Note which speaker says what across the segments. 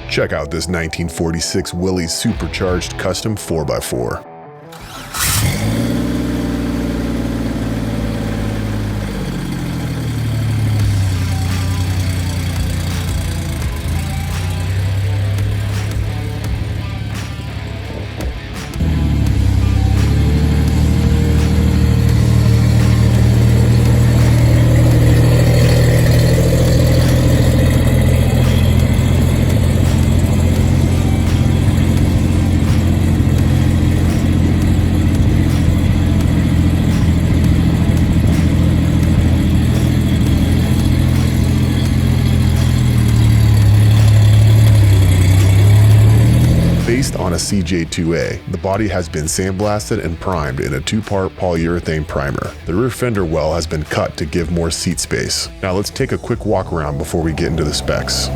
Speaker 1: Check out this 1946 Willys Supercharged Custom 4x4. Based on a CJ2A, the body has been sandblasted and primed in a 2-part polyurethane primer. The rear fender well has been cut to give more seat space. Now let's take a quick walk around before we get into the specs.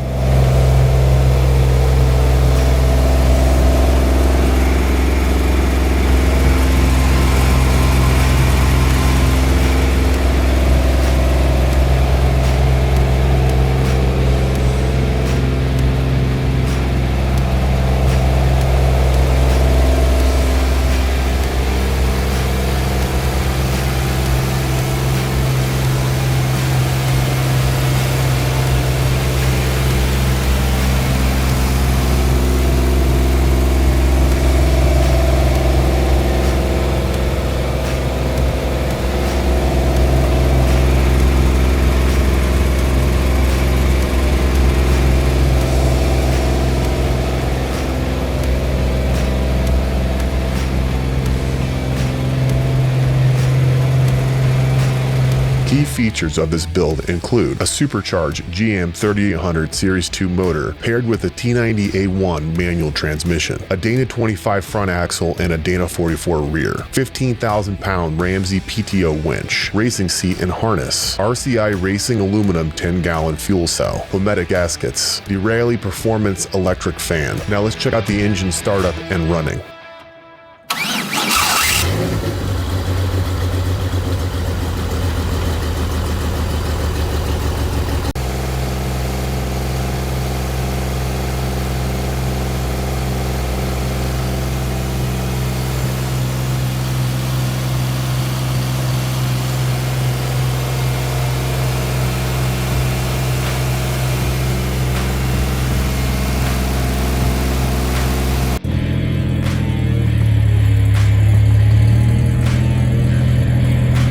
Speaker 1: Key features of this build include a Supercharged GM3800 Series 2 motor paired with a T90A1 manual transmission, a Dana 25 front axle and a Dana 44 rear, 15,000-pound Ramsey PTO winch, racing seat and harness, RCI Racing aluminum 10-gallon fuel cell, Cometic Gaskets, Derale performance electric fan. Now let's check out the engine startup and running.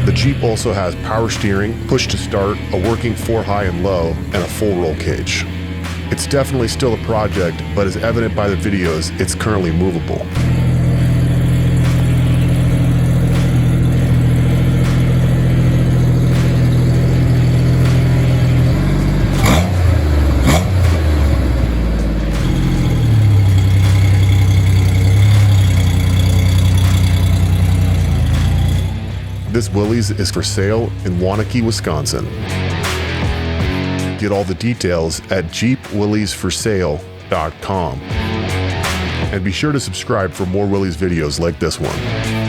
Speaker 1: The Jeep also has power steering, push to start, a working 4 high and low, and a full roll cage. It's definitely still a project, but as evident by the videos, it's currently movable. This Willys is for sale in Waunakee, Wisconsin. Get all the details at jeepwillysforsale.com. And be sure to subscribe for more Willys videos like this one.